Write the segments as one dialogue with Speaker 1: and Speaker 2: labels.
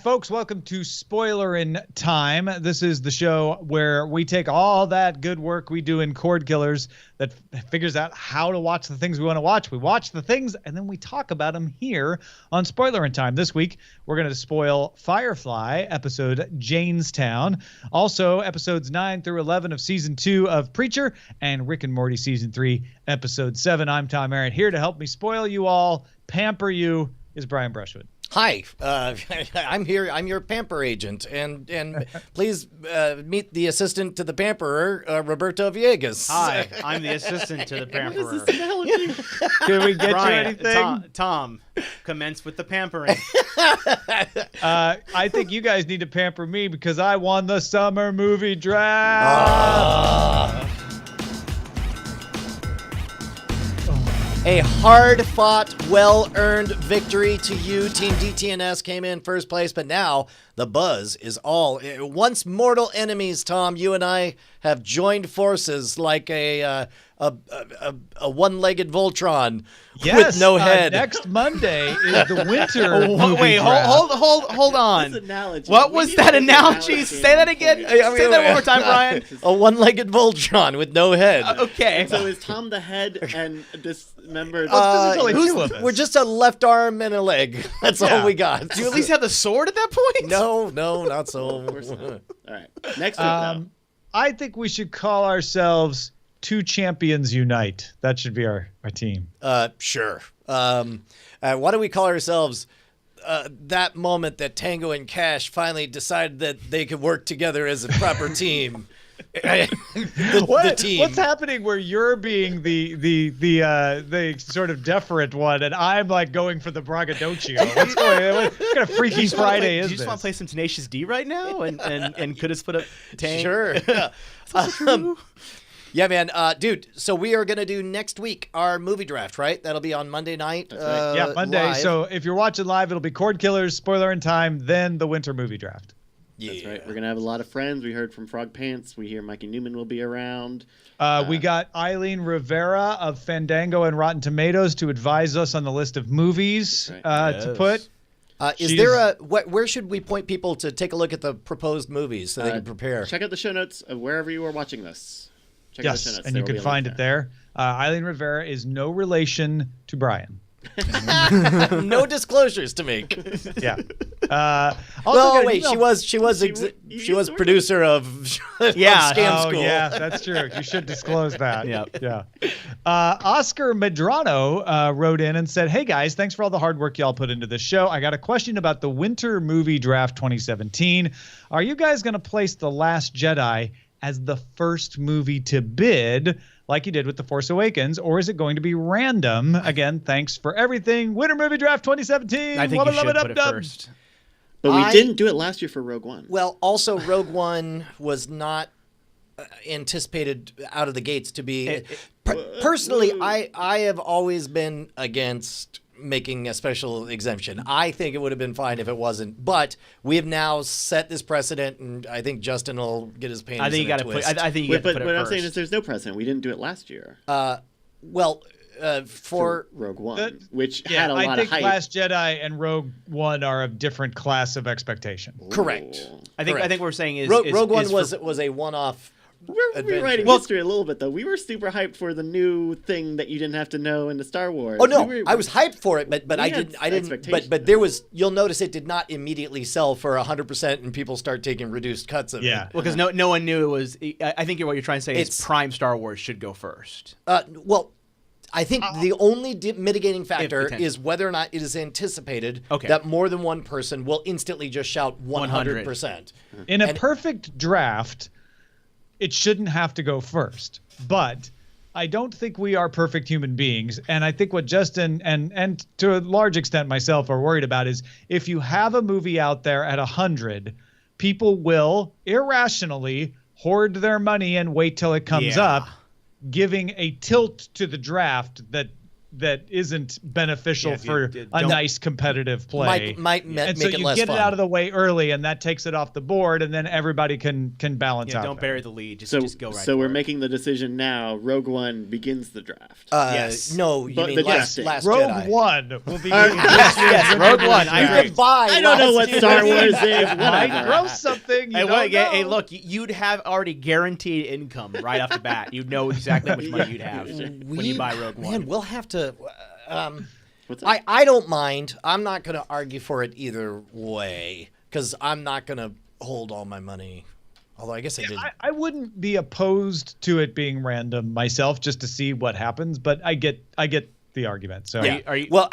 Speaker 1: folks. Welcome to Spoilerin Time. This is the show where we take all that good work we do in Cordkillers that figures out how to watch the things we want to watch. We watch the things, and then we talk about them here on Spoilerin Time. This week, we're going to spoil Firefly, episode Jaynestown. Also, episodes 9 through 11 of Season 2 of Preacher, and Rick and Morty Season 3, Episode 7. I'm Tom Aaron. Here to help me spoil you all, pamper you, is Brian Brushwood.
Speaker 2: Hi, I'm here. I'm your pamper agent, and please meet the assistant to the pamperer, Roberto Villegas.
Speaker 3: Hi, I'm the assistant to the pamperer.
Speaker 4: What is this analogy?
Speaker 1: Can we get
Speaker 3: Brian,
Speaker 1: you anything?
Speaker 3: Tom, commence with the pampering.
Speaker 1: I think you guys need to pamper me because I won the summer movie draft.
Speaker 2: A hard-fought, well-earned victory to you. Team DTNS came in first place, but now the buzz is all. Once mortal enemies, Tom, you and I have joined forces like a one-legged Voltron with no head.
Speaker 1: Next Monday is the winter movie
Speaker 3: Wait,
Speaker 1: draft.
Speaker 3: hold on.
Speaker 4: This analogy.
Speaker 3: What
Speaker 4: We
Speaker 3: was
Speaker 4: need
Speaker 3: that
Speaker 4: to make
Speaker 3: analogy?
Speaker 4: analogy
Speaker 3: Say that again.
Speaker 4: before we-
Speaker 3: Say that one more time, Brian.
Speaker 2: A one-legged Voltron with no head.
Speaker 3: Okay.
Speaker 4: So is Tom the head and dismembered?
Speaker 1: There's only two of us.
Speaker 2: We're just a left arm and a leg. That's all we got.
Speaker 3: Do you at least have the sword at that point?
Speaker 2: No, not so.
Speaker 4: All right. Next week, though.
Speaker 1: I think we should call ourselves Two Champions Unite. That should be our team.
Speaker 2: Sure. Why don't we call ourselves that moment that Tango and Cash finally decided that they could work together as a proper team? the team.
Speaker 1: What's happening where you're being the sort of deferent one, and I'm like going for the braggadocio? What's going on? What kind of Freaky Friday is
Speaker 3: Do you just want
Speaker 1: this?
Speaker 3: to play some Tenacious D right now and could have split up Tank?
Speaker 2: Sure. Yeah, man. Dude, so we are going to do next week our movie draft, right? That'll be on Monday night.
Speaker 4: right.
Speaker 1: Yeah, Monday.
Speaker 2: Live.
Speaker 1: So if you're watching live, it'll be Cordkillers, Spoilerin Time, then the winter movie draft.
Speaker 2: Yeah.
Speaker 4: That's right. We're gonna have a lot of friends. We heard from Frog Pants. We hear Mikey Newman will be around.
Speaker 1: We got Eileen Rivera of Fandango and Rotten Tomatoes to advise us on the list of movies to put.
Speaker 2: Is there where should we point people to take a look at the proposed movies so they can prepare?
Speaker 4: Check out the show notes of wherever you are watching this. Check out the show
Speaker 1: Yes,
Speaker 4: notes.
Speaker 1: and
Speaker 4: There
Speaker 1: you
Speaker 4: will be
Speaker 1: can
Speaker 4: a link
Speaker 1: find it there. Eileen Rivera is no relation to Brian.
Speaker 2: No disclosures to make.
Speaker 1: Yeah.
Speaker 2: Well, wait, she was producer of Scam School.
Speaker 1: Yeah, that's true. You should disclose that.
Speaker 3: Yep.
Speaker 1: Yeah. Oscar Medrano wrote in and said, "Hey guys, thanks for all the hard work y'all put into this show. I got a question about the Winter Movie Draft 2017. Are you guys going to place The Last Jedi as the first movie to bid, like you did with The Force Awakens, or is it going to be random? Again, thanks for everything. Winter Movie Draft 2017.
Speaker 3: I think you should put it first.
Speaker 4: But we didn't do it last year for Rogue One.
Speaker 2: Well, also Rogue One was not anticipated out of the gates to be. Personally, I have always been against making a special exemption. I think it would have been fine if it wasn't, but we have now set this precedent, and I think Justin will get his pain.
Speaker 3: I think you got to put. I think you got to put it
Speaker 4: what I'm
Speaker 3: first.
Speaker 4: saying is, there's no precedent. We didn't do it last year.
Speaker 2: For
Speaker 4: Rogue One, which had a lot
Speaker 1: I
Speaker 4: of
Speaker 1: think
Speaker 4: hype.
Speaker 1: Last Jedi and Rogue One are a different class of expectation.
Speaker 2: correct.
Speaker 3: I think
Speaker 2: Correct.
Speaker 3: what we're saying is
Speaker 2: Rogue One
Speaker 3: is
Speaker 2: was a one-off.
Speaker 4: We're
Speaker 2: adventure.
Speaker 4: rewriting
Speaker 3: Well-
Speaker 4: history a little bit, though. We were super hyped for the new thing that you didn't have to know in the Star Wars.
Speaker 2: Oh no,
Speaker 4: We were-
Speaker 2: I was hyped for it, but
Speaker 4: We
Speaker 2: I
Speaker 4: had
Speaker 2: didn't.
Speaker 4: expectations.
Speaker 2: But there was. You'll notice it did not immediately sell for 100%, and people start taking reduced cuts of
Speaker 1: Yeah.
Speaker 2: it.
Speaker 3: Well, because no one knew it was. I think what you're trying to say
Speaker 2: It's-
Speaker 3: is Prime Star Wars should go first.
Speaker 2: Well, I think the only mitigating factor
Speaker 3: potential.
Speaker 2: is whether or not it is anticipated
Speaker 3: Okay.
Speaker 2: that more than one person will instantly just shout 100%.
Speaker 1: In a perfect draft, it shouldn't have to go first. But I don't think we are perfect human beings. And I think what Justin and to a large extent myself are worried about is if you have a movie out there at 100, people will irrationally hoard their money and wait till it comes
Speaker 3: Yeah.
Speaker 1: up, giving a tilt to the draft that that isn't beneficial for a
Speaker 3: don't-
Speaker 1: nice competitive play.
Speaker 2: Might
Speaker 1: and
Speaker 2: make
Speaker 1: so
Speaker 2: it
Speaker 1: you
Speaker 2: less
Speaker 1: get
Speaker 2: fun.
Speaker 1: it out of the way early, and that takes it off the board, and then everybody can balance out.
Speaker 3: Don't
Speaker 1: there.
Speaker 3: bury the lead. Just go right.
Speaker 4: So
Speaker 3: for
Speaker 4: we're
Speaker 3: it.
Speaker 4: making the decision now. Rogue One begins the draft.
Speaker 3: Yes.
Speaker 2: No, you
Speaker 4: But
Speaker 2: mean
Speaker 4: the
Speaker 2: last
Speaker 4: drafting.
Speaker 1: Rogue
Speaker 2: Jedi.
Speaker 1: One will be.
Speaker 3: Yes, Rogue One. I
Speaker 2: You
Speaker 3: agree.
Speaker 2: can buy.
Speaker 4: I don't know what
Speaker 2: Last
Speaker 4: Star
Speaker 2: Jedi.
Speaker 4: Wars is.
Speaker 1: Might
Speaker 4: Whatever.
Speaker 1: grow something. You
Speaker 3: Hey,
Speaker 1: don't know.
Speaker 3: hey, look, you'd have already guaranteed income right off the bat. You'd know exactly how much money you'd have when you buy Rogue One.
Speaker 2: Man, we'll have to.
Speaker 4: What's that?
Speaker 2: I don't mind. I'm not going to argue for it either way because I'm not going to hold all my money. Although I guess I did.
Speaker 1: I wouldn't be opposed to it being random myself, just to see what happens. But I get the argument. So
Speaker 3: Are you,
Speaker 2: Well,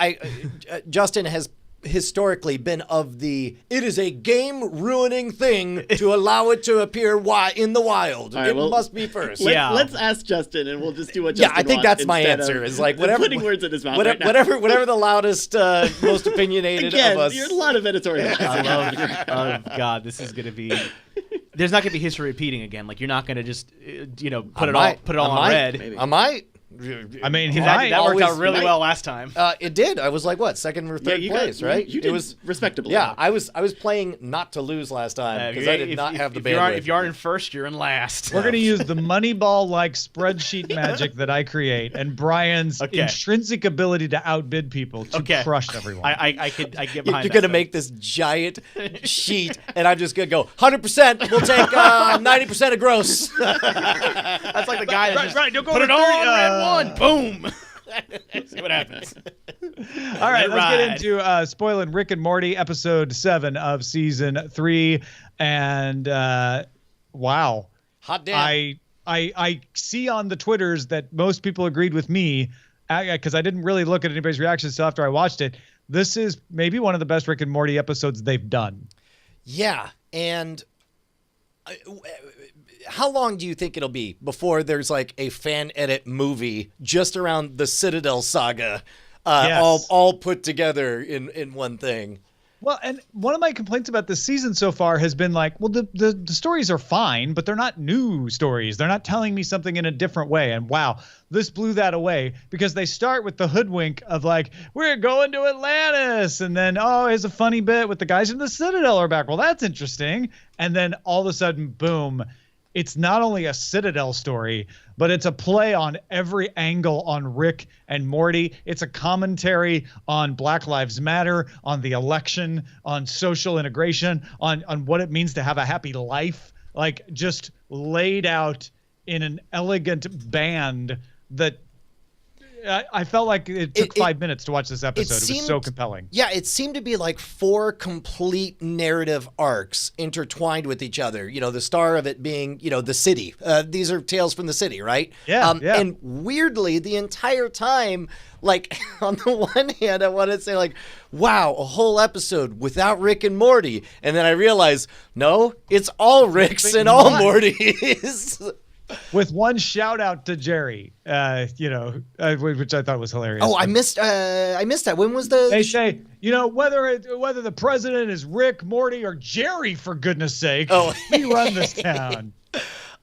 Speaker 2: Justin has historically been of the it is a game ruining thing to allow it to appear in the wild.
Speaker 4: All right,
Speaker 2: it
Speaker 4: well,
Speaker 2: must be first.
Speaker 4: Let's ask Justin, and we'll just do what
Speaker 2: Yeah,
Speaker 4: Justin
Speaker 2: I think
Speaker 4: wants
Speaker 2: that's my
Speaker 4: instead
Speaker 2: answer.
Speaker 4: of
Speaker 2: Is like whatever
Speaker 4: putting words in his mouth
Speaker 2: whatever,
Speaker 4: right now.
Speaker 2: whatever the loudest, most opinionated
Speaker 4: Again,
Speaker 2: of us.
Speaker 4: there's a lot of editorial.
Speaker 3: oh God, this is gonna be. There's not gonna be history repeating again. Like you're not gonna just put it all on red.
Speaker 4: Maybe.
Speaker 2: I might.
Speaker 1: I mean, he
Speaker 3: That,
Speaker 1: might.
Speaker 3: that worked out
Speaker 2: always
Speaker 3: really
Speaker 2: might.
Speaker 3: well last time.
Speaker 2: It did. I was like what, second or third place, right?
Speaker 4: You did
Speaker 2: it was
Speaker 4: respectably.
Speaker 2: Yeah, I was playing not to lose last time because I did not have the bandwidth.
Speaker 3: If you aren't in first, you're in last.
Speaker 1: We're going to use the Moneyball-like spreadsheet magic that I create and Brian's intrinsic ability to outbid people to crush everyone.
Speaker 3: I get behind
Speaker 2: You're
Speaker 3: that
Speaker 2: going to
Speaker 3: stuff.
Speaker 2: make this giant sheet, and I'm just going to go 100%. We'll take 90% of gross.
Speaker 3: That's like the guy that just
Speaker 1: right, don't go
Speaker 3: put
Speaker 1: over
Speaker 3: it all
Speaker 1: 30,
Speaker 3: on red one. Boom. See what happens.
Speaker 1: All right,
Speaker 3: Let it
Speaker 1: let's get
Speaker 3: ride.
Speaker 1: into spoiling Rick and Morty, episode 7 of season 3. And wow,
Speaker 2: Hot damn.
Speaker 1: I see on the Twitters that most people agreed with me because I didn't really look at anybody's reactions until after I watched it. This is maybe one of the best Rick and Morty episodes they've done.
Speaker 2: Yeah, and how long do you think it'll be before there's like a fan edit movie just around the Citadel saga,
Speaker 1: Yes.
Speaker 2: all put together in one thing?
Speaker 1: Well, and one of my complaints about this season so far has been like, well, the stories are fine, but they're not new stories. They're not telling me something in a different way. And wow, this blew that away because they start with the hoodwink of like, we're going to Atlantis. And then, oh, here's a funny bit with the guys in the Citadel are back. Well, that's interesting. And then all of a sudden, boom. It's not only a Citadel story, but it's a play on every angle on Rick and Morty. It's a commentary on Black Lives Matter, on the election, on social integration, on what it means to have a happy life, like just laid out in an elegant band that I felt like it took 5 minutes to watch this episode. It was so compelling.
Speaker 2: Yeah, it seemed to be like 4 complete narrative arcs intertwined with each other. You know, the star of it being, the city. These are tales from the city, right?
Speaker 1: Yeah, yeah.
Speaker 2: And weirdly, the entire time, like, on the one hand, I want to say, like, wow, a whole episode without Rick and Morty. And then I realized, no, it's all Ricks and all Mortys.
Speaker 1: With one shout out to Jerry, which I thought was hilarious.
Speaker 2: Oh, I missed that. When was the?
Speaker 1: They say, whether the president is Rick, Morty, or Jerry, for goodness sake, we run this town.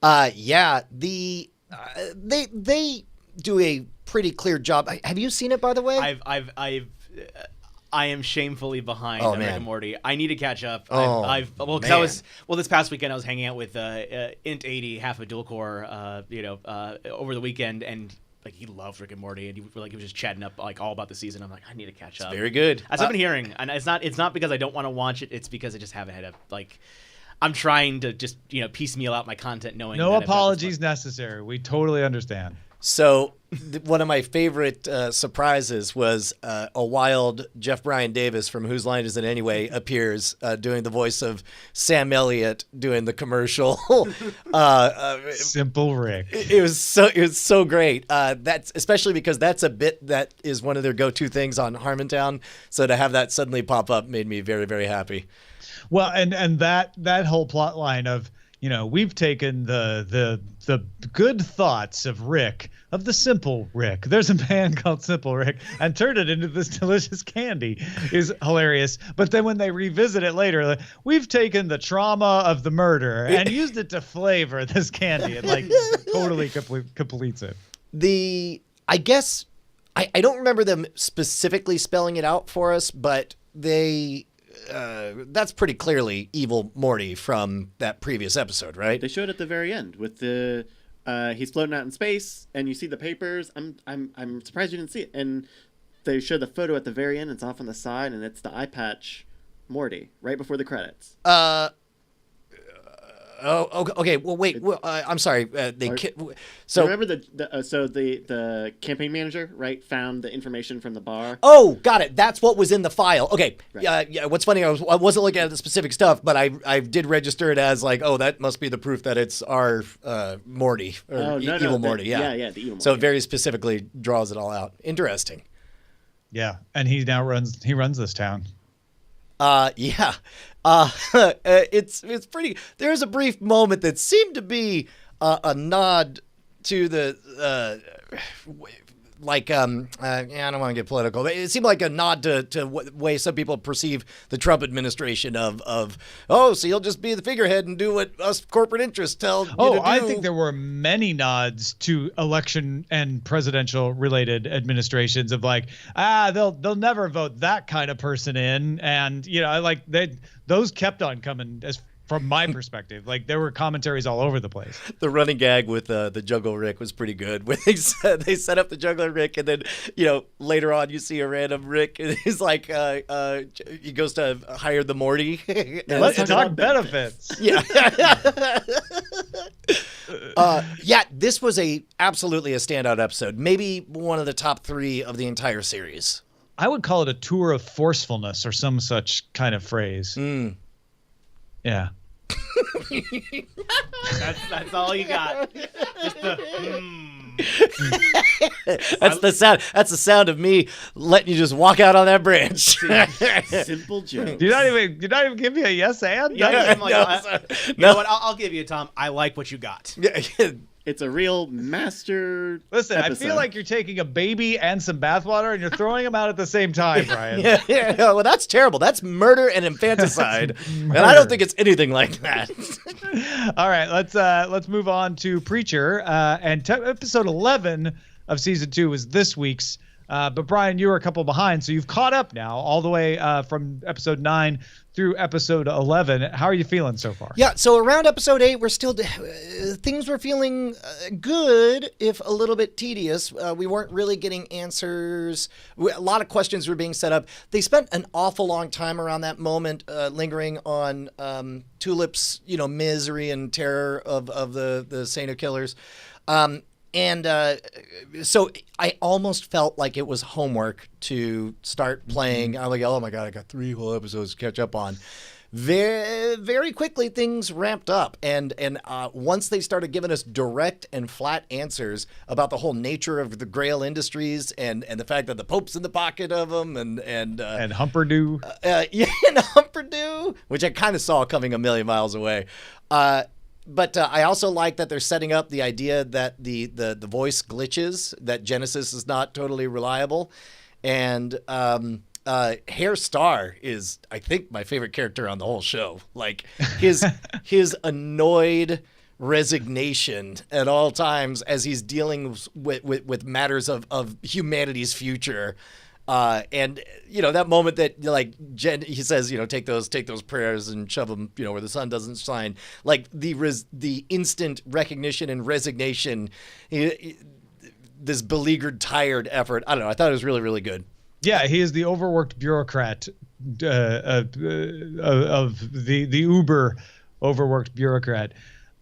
Speaker 2: Yeah, they do a pretty clear job. Have you seen it, by the way?
Speaker 3: I am shamefully behind
Speaker 2: Oh,
Speaker 3: on Rick
Speaker 2: man.
Speaker 3: and Morty. I need to catch up.
Speaker 2: Oh,
Speaker 3: this past weekend I was hanging out with Int 80, half a dual core, over the weekend, and like he loved Rick and Morty, and he was just chatting up like all about the season. I'm like, I need to catch up.
Speaker 2: Very good.
Speaker 3: As I've been hearing, and it's not because I don't want to watch it. It's because I just haven't had I'm trying to just piecemeal out my content, knowing
Speaker 1: No
Speaker 3: that I've got this
Speaker 1: apologies necessary. We totally understand.
Speaker 2: So one of my favorite surprises was a wild Jeff Brian Davis from Whose Line Is It Anyway appears doing the voice of Sam Elliott doing the commercial.
Speaker 1: Simple Rick.
Speaker 2: It was so great. That's especially because that's a bit that is one of their go-to things on Harmontown. So to have that suddenly pop up made me very, very happy.
Speaker 1: Well, and that whole plot line of, we've taken the good thoughts of Rick, of the simple Rick. There's a band called Simple Rick, and turned it into this delicious candy is hilarious. But then when they revisit it later, like, we've taken the trauma of the murder and used it to flavor this candy. It totally completes it.
Speaker 2: I guess I don't remember them specifically spelling it out for us, but that's pretty clearly evil Morty from that previous episode, right?
Speaker 4: They showed at the very end with the he's floating out in space, and you see the papers. I'm surprised you didn't see it. And they show the photo at the very end. It's off on the side, and it's the eye patch Morty right before the credits.
Speaker 2: Oh, okay. Well, wait. Well, I'm sorry. So
Speaker 4: remember the campaign manager, right, found the information from the bar.
Speaker 2: Oh, got it. That's what was in the file. Okay.
Speaker 4: Right.
Speaker 2: Yeah. What's funny, I wasn't looking at the specific stuff, but I did register it as like, oh, that must be the proof that it's our Morty or evil Morty. Yeah.
Speaker 4: The evil Morty.
Speaker 2: So it very specifically draws it all out. Interesting.
Speaker 1: Yeah, and he now runs this town.
Speaker 2: Yeah. It's pretty. There's a brief moment that seemed to be a nod to the I don't want to get political. It seemed like a nod to the way some people perceive the Trump administration of so you'll just be the figurehead and do what us corporate interests tell you to do.
Speaker 1: I think there were many nods to election and presidential related administrations of like, they'll never vote that kind of person in, and those kept on coming as. From my perspective, like there were commentaries all over the place.
Speaker 2: The running gag with the Jungle Rick was pretty good. When they set up the Juggler Rick, and then later on you see a random Rick, and he's like, he goes to hire the Morty.
Speaker 1: Let's talk benefits.
Speaker 2: Yeah. This was absolutely a standout episode. Maybe one of the top 3 of the entire series.
Speaker 1: I would call it a tour of forcefulness or some such kind of phrase. Yeah.
Speaker 3: That's all you got. Just the
Speaker 2: That's the sound. That's the sound of me letting you just walk out on that branch.
Speaker 4: Simple joke.
Speaker 1: You're not even give me a yes and.
Speaker 3: You know what? I'll give you, Tom. I like what you got.
Speaker 4: It's a real master.
Speaker 1: Listen,
Speaker 4: episode.
Speaker 1: I feel like you're taking a baby and some bathwater and you're throwing them out at the same time, Brian.
Speaker 2: Yeah. Well, that's terrible. That's murder and infanticide, and I don't think it's anything like that.
Speaker 1: All right, let's move on to Preacher. Episode 11 of season 2 is this week's. But Brian, you were a couple behind, so you've caught up now, all the way from episode 9 through episode 11. How are you feeling so far?
Speaker 2: Yeah, so around episode 8, we're still things were feeling good, if a little bit tedious. We weren't really getting answers. A lot of questions were being set up. They spent an awful long time around that moment, lingering on Tulip's, misery and terror of the Saint of Killers. So I almost felt like it was homework to start playing. I'm like, oh my God, I got 3 whole episodes to catch up on. Very, very quickly, things ramped up. And once they started giving us direct and flat answers about the whole nature of the Grail Industries and the fact that the Pope's in the pocket of them and
Speaker 1: Humperdew.
Speaker 2: And Humperdew, which I kind of saw coming a million miles away. But I also like that they're setting up the idea that the voice glitches, that Genesis is not totally reliable. And Hair Star is, I think, my favorite character on the whole show. Like his annoyed resignation at all times as he's dealing with matters of humanity's future. And that moment that he says, take those prayers and shove them, where the sun doesn't shine. Like the instant recognition and resignation, this beleaguered, tired effort. I don't know. I thought it was really, really good.
Speaker 1: Yeah, he is the overworked bureaucrat of the uber overworked bureaucrat.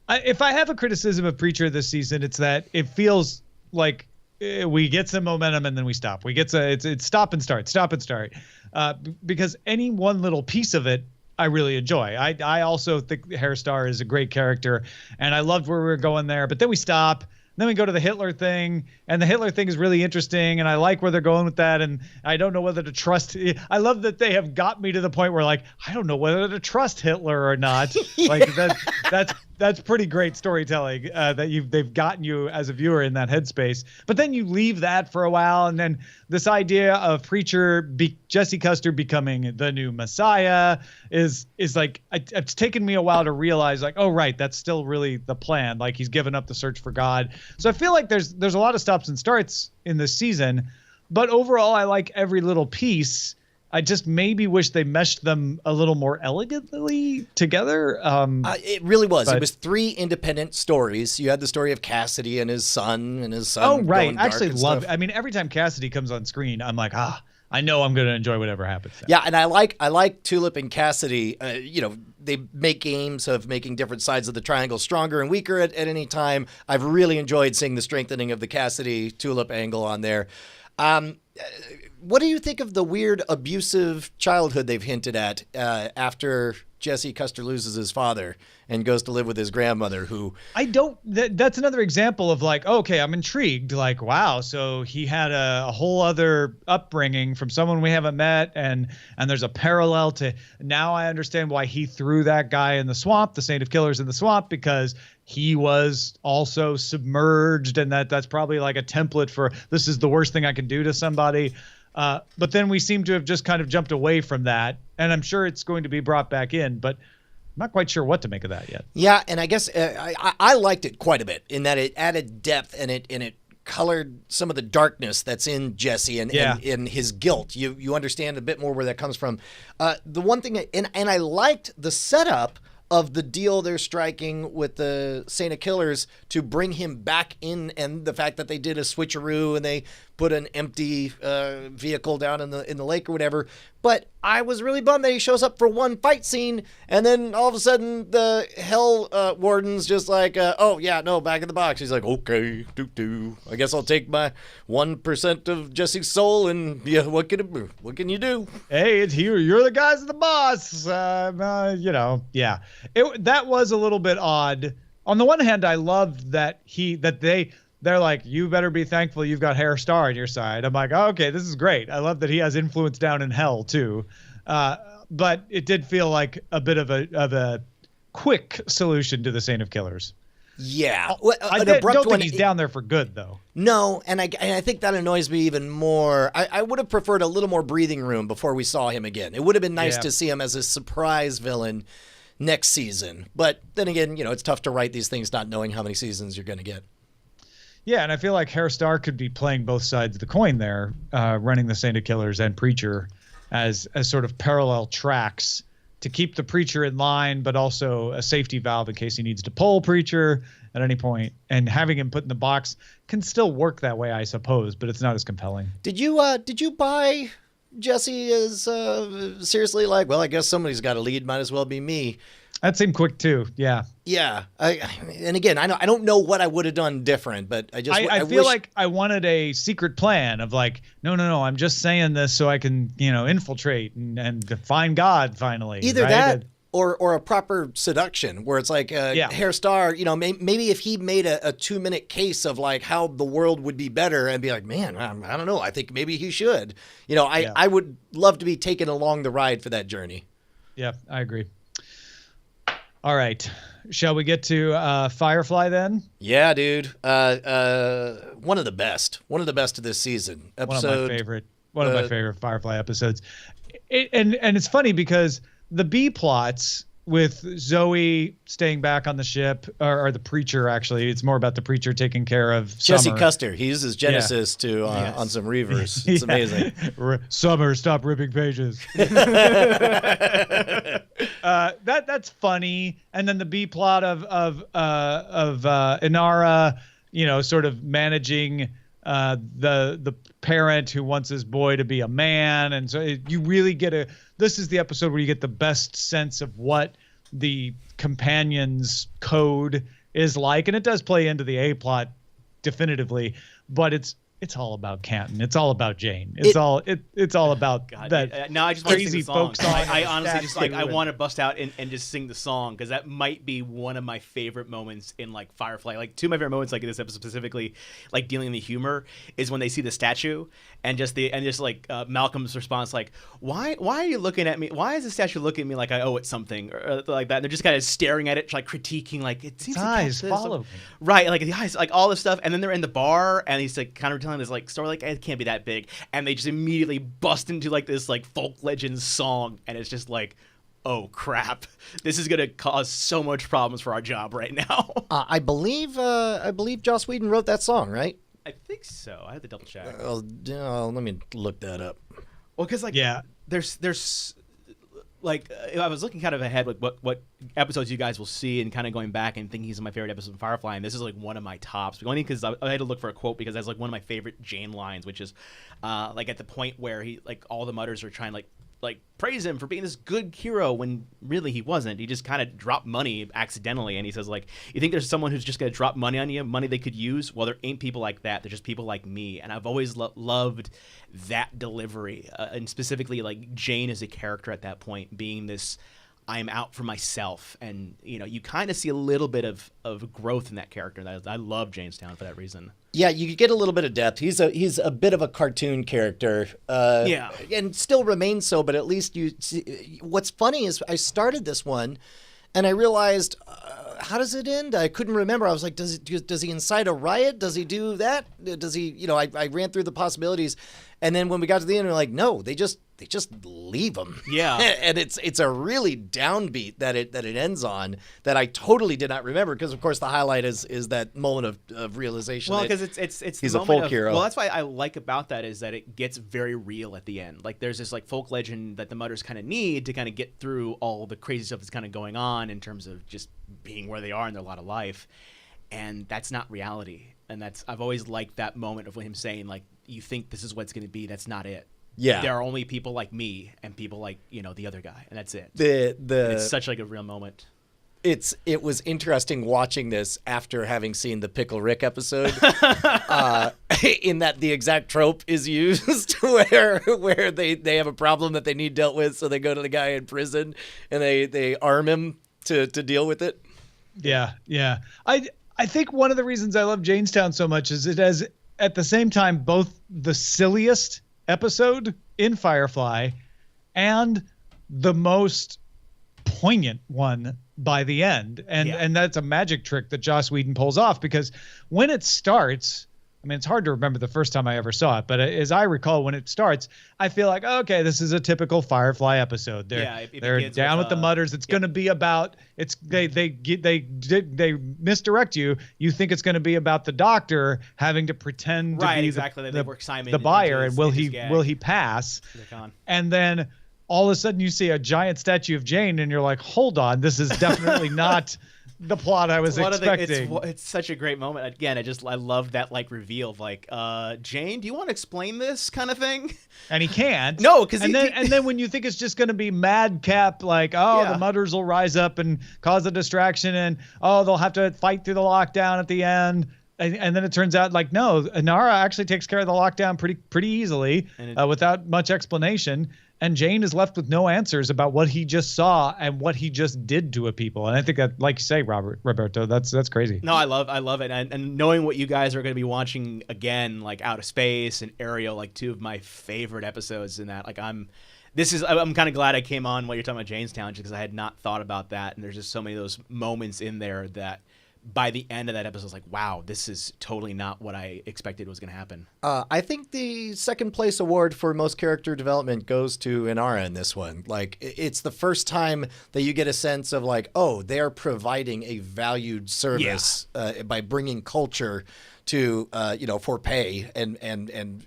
Speaker 1: If I have a criticism of Preacher this season, it's that it feels like we get some momentum and then we stop. It's stop and start, because any one little piece of it I really enjoy. I also think Hair Star is a great character, and I loved where we were going there. But then we stop. Then we go to the Hitler thing, and the Hitler thing is really interesting, and I like where they're going with that, and I don't know whether to trust. I love that they have got me to the point where, like, I don't know whether to trust Hitler or not. Like that's pretty great storytelling that they've gotten you as a viewer in that headspace. But then you leave that for a while, and then this idea of Preacher, Jesse Custer becoming the new Messiah is like, it's taken me a while to realize, like, oh right, that's still really the plan. Like, he's given up the search for God. So I feel like there's a lot of stops and starts in this season, But overall, I like every little piece. I just maybe wish they meshed them a little more elegantly together.
Speaker 2: It really was. It was 3 independent stories. You had the story of Cassidy and his son.
Speaker 1: Oh, right.
Speaker 2: Going
Speaker 1: I actually
Speaker 2: dark and
Speaker 1: love
Speaker 2: stuff.
Speaker 1: it. I mean, every time Cassidy comes on screen, I'm like, I know I'm going to enjoy whatever happens. Now.
Speaker 2: Yeah, and I like Tulip and Cassidy. They make games of making different sides of the triangle stronger and weaker at any time. I've really enjoyed seeing the strengthening of the Cassidy Tulip angle on there. What do you think of the weird abusive childhood they've hinted at after Jesse Custer loses his father and goes to live with his grandmother, who...
Speaker 1: That's another example of like, okay, I'm intrigued. Like, wow, so he had a whole other upbringing from someone we haven't met, and there's a parallel to... Now I understand why he threw that guy in the swamp, the Saint of Killers in the swamp, because he was also submerged, and that's probably like a template for this is the worst thing I can do to somebody. But then we seem to have just kind of jumped away from that, and I'm sure it's going to be brought back in, but I'm not quite sure what to make of that yet.
Speaker 2: Yeah, and I guess I liked it quite a bit in that it added depth and it colored some of the darkness that's in Jesse and in his guilt. You understand a bit more where that comes from. The one thing, and I liked the setup of the deal they're striking with the Saint of Killers to bring him back in, and the fact that they did a switcheroo and they put an empty vehicle down in the lake or whatever. But I was really bummed that he shows up for one fight scene, and then all of a sudden the Hell Warden's just like, oh yeah, no, back in the box. He's like, okay, I guess I'll take my 1% of Jesse's soul, and yeah, what can you do?
Speaker 1: Hey, it's here. You're the guys of the boss. Yeah. That was a little bit odd. On the one hand, I loved that they're like, you better be thankful you've got Hair Star on your side. I'm like, oh, okay, this is great. I love that he has influence down in hell too. But it did feel like a bit of a quick solution to the Saint of Killers.
Speaker 2: Yeah,
Speaker 1: I don't think he's down there for good though.
Speaker 2: No, and I think that annoys me even more. I would have preferred a little more breathing room before we saw him again. It would have been nice to see him as a surprise villain next season. But then again, it's tough to write these things not knowing how many seasons you're going to get.
Speaker 1: Yeah, and I feel like Hair Star could be playing both sides of the coin there, running the Saint of Killers and Preacher as sort of parallel tracks to keep the Preacher in line, but also a safety valve in case he needs to pull Preacher at any point. And having him put in the box can still work that way, I suppose, but it's not as compelling.
Speaker 2: Did you buy Jesse as seriously like, well, I guess somebody's got to lead, might as well be me?
Speaker 1: That seemed quick too. Yeah.
Speaker 2: Yeah. And again, I don't know what I would have done different, but I
Speaker 1: feel like I wanted a secret plan of like, no, I'm just saying this so I can, infiltrate and find God finally.
Speaker 2: Either
Speaker 1: right?
Speaker 2: that or a proper seduction where it's like Hair Star, maybe if he made a 2-minute case of like how the world would be better and be like, man, I don't know. I think maybe he should. I would love to be taken along the ride for that journey.
Speaker 1: Yeah, I agree. All right. Shall we get to Firefly then?
Speaker 2: Yeah, dude. One of the best of this season.
Speaker 1: One of my favorite Firefly episodes. And it's funny because the B plots with Zoe staying back on the ship, or the Preacher, actually, it's more about the Preacher taking care of
Speaker 2: Jesse
Speaker 1: Summer.
Speaker 2: Custer. He uses Genesis on some reavers. It's amazing.
Speaker 1: Summer, stop ripping pages. That's funny. And then the B plot of Inara, sort of managing the parent who wants his boy to be a man, and so you really get this is the episode where you get the best sense of what the companions code is like, and it does play into the A plot definitively, but it's all about Canton. It's all about Jane. It's all about that.
Speaker 3: Now I just want to
Speaker 1: crazy
Speaker 3: sing the song.
Speaker 1: folk song.
Speaker 3: I honestly just I want to bust out and just sing the song because that might be one of my favorite moments in like Firefly. Like two of my favorite moments, like in this episode specifically, like dealing in the humor, is when they see the statue and just Malcolm's response, like, why are you looking at me? Why is the statue looking at me like I owe it something or like that? And they're just kind of staring at it, like critiquing, like it seems
Speaker 1: his eyes follow me.
Speaker 3: Right, like the eyes, like all this stuff, and then they're in the bar and he's like kind of telling this like story, like it can't be that big, and they just immediately bust into like this like folk legends song, and it's just like, oh crap, this is gonna cause so much problems for our job right now.
Speaker 2: I believe Joss Whedon wrote that song, right?
Speaker 3: I think so. I had to double check.
Speaker 2: Let me look that up.
Speaker 3: Well, because there's like I was looking kind of ahead with what episodes you guys will see, and kind of going back and thinking these are my favorite episodes of Firefly, and this is like one of my tops. Only because I had to look for a quote because that's like one of my favorite Jane lines, which is like at the point where he like all the Mutters are trying like praise him for being this good hero when really he wasn't. He just kind of dropped money accidentally, and he says like, you think there's someone who's just gonna drop money on you, money they could use? Well, there ain't people like that. They're just people like me. And I've always loved that delivery, and specifically like Jane as a character at that point being this, I'm out for myself, and you kind of see a little bit of growth in that character. I love Jaynestown for that reason.
Speaker 2: Yeah, you get a little bit of depth. He's a bit of a cartoon character, and still remains so. But at least you see, what's funny is I started this one, and I realized, how does it end? I couldn't remember. I was like, does he incite a riot? Does he do that? Does he? I ran through the possibilities, and then when we got to the end, we're like, no, they just leave him.
Speaker 3: Yeah.
Speaker 2: And it's a really downbeat that it ends on that I totally did not remember, because of course the highlight is that moment of realization.
Speaker 3: Well, because it's
Speaker 2: he's
Speaker 3: the
Speaker 2: a folk hero.
Speaker 3: Well, that's why I like about that is that it gets very real at the end. Like there's this like folk legend that the Mutters kind of need to kind of get through all the crazy stuff that's kind of going on in terms of just being where they are in their lot of life, and that's not reality. And I've always liked that moment of him saying like, you think this is what it's going to be, that's not it.
Speaker 2: Yeah,
Speaker 3: there are only people like me and people like the other guy, and that's it.
Speaker 2: It's
Speaker 3: such like a real moment.
Speaker 2: It was interesting watching this after having seen the Pickle Rick episode, in that the exact trope is used where they have a problem that they need dealt with, so they go to the guy in prison and they arm him to deal with it.
Speaker 1: Yeah. I think one of the reasons I love Jaynestown so much is it has at the same time both the silliest episode in Firefly and the most poignant one by the end. And that's a magic trick that Joss Whedon pulls off, because when it starts, I mean, it's hard to remember the first time I ever saw it, but as I recall, when it starts, I feel like, okay, this is a typical Firefly episode. They're down with the Mutters. It's going to be about they misdirect you. You think it's going to be about the doctor having to pretend to be the buyer, and will he pass? And then all of a sudden you see a giant statue of Jane, and you're like, hold on, this is definitely not the plot I was expecting.
Speaker 3: It's such a great moment. Again, I love that like reveal of like, Jane, do you want to explain this kind of thing?
Speaker 1: And he can't.
Speaker 3: No, because
Speaker 1: and then when you think it's just going to be madcap, like, the Mutters will rise up and cause a distraction, and they'll have to fight through the lockdown at the end. And then it turns out like, no, Inara actually takes care of the lockdown pretty easily, without much explanation. And Jane is left with no answers about what he just saw and what he just did to a people. And I think that, like you say, Roberto, that's crazy.
Speaker 3: No, I love it. And knowing what you guys are going to be watching again, like Out of Space and Ariel, like two of my favorite episodes in that. Like I'm kind of glad I came on while you're talking about Jaynestown, because I had not thought about that. And there's just so many of those moments in there that by the end of that episode, I was like, wow, this is totally not what I expected was going to happen.
Speaker 2: I think the second place award for most character development goes to Inara in this one. Like, it's the first time that you get a sense of like, oh, they're providing a valued service by bringing culture to, for pay and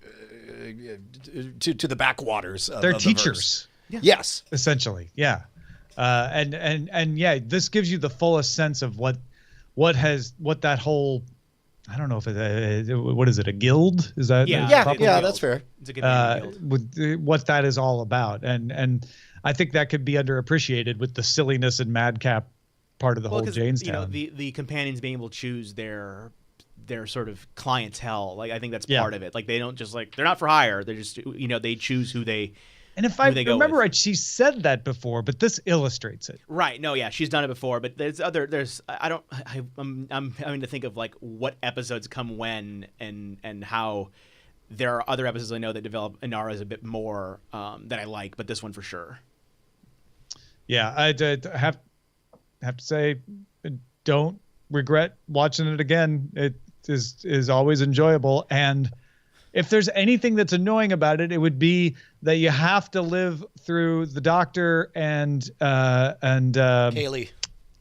Speaker 2: to the backwaters of
Speaker 1: they're
Speaker 2: the
Speaker 1: teachers.
Speaker 2: Yeah. Yes.
Speaker 1: Essentially. Yeah. And this gives you the fullest sense of what that whole, I don't know if what is it, a guild? Is that
Speaker 2: that's fair.
Speaker 3: It's a good guild.
Speaker 1: What that is all about, and I think that could be underappreciated with the silliness and madcap part of the whole Jaynestown.
Speaker 3: The companions being able to choose their sort of clientele, like I think that's part of it. Like they don't just like, they're not for hire. They're just they choose who they.
Speaker 1: And if I remember right, she said that before, but this illustrates it.
Speaker 3: Right. No, yeah, she's done it before, but I'm having to think of like what episodes come when and how there are other episodes I know that develop Inara's a bit more that I like, but this one for sure.
Speaker 1: Yeah, I have to say, don't regret watching it again. It is always enjoyable, and if there's anything that's annoying about it, it would be that you have to live through the doctor and
Speaker 2: Kaylee.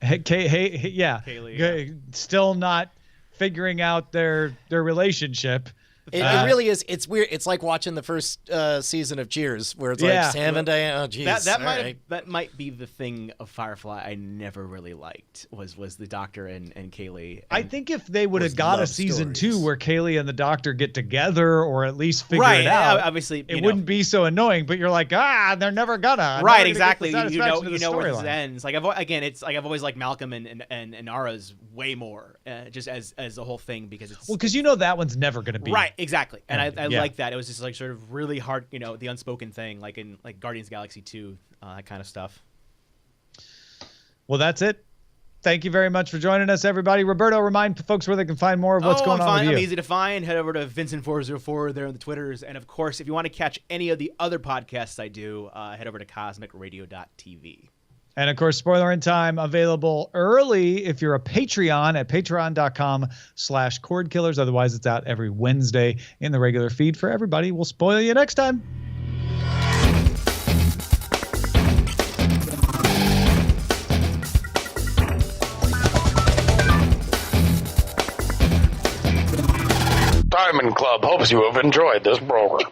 Speaker 3: Kaylee,
Speaker 1: still not figuring out their relationship.
Speaker 2: It really is. It's weird. It's like watching the first season of Cheers, where it's like Sam and Diane. Oh, geez.
Speaker 3: That might be the thing of Firefly I never really liked was the Doctor and Kaylee.
Speaker 1: I think if they would have got a season 2 where Kaylee and the Doctor get together or at least figure it out,
Speaker 3: obviously
Speaker 1: it wouldn't be so annoying. But you're like, they're never gonna.
Speaker 3: Right, exactly. You know where this
Speaker 1: line.
Speaker 3: ends. Like I've always liked Malcolm and Nara's way more, just as the whole thing because it's
Speaker 1: because that one's never gonna be
Speaker 3: right, exactly. And I like that. It was just like sort of really hard, the unspoken thing, like in like Guardians of the Galaxy 2, that kind of stuff.
Speaker 1: Well, that's it. Thank you very much for joining us, everybody. Roberto, remind folks where they can find more of what's going on with you.
Speaker 3: I'm easy to find. Head over to Vincent404 there on the Twitters. And, of course, if you want to catch any of the other podcasts I do, head over to cosmicradio.tv.
Speaker 1: And, of course, Spoilerin Time available early if you're a Patreon at patreon.com/Cordkillers. Otherwise, it's out every Wednesday in the regular feed for everybody. We'll spoil you next time.
Speaker 5: Diamond Club hopes you have enjoyed this program.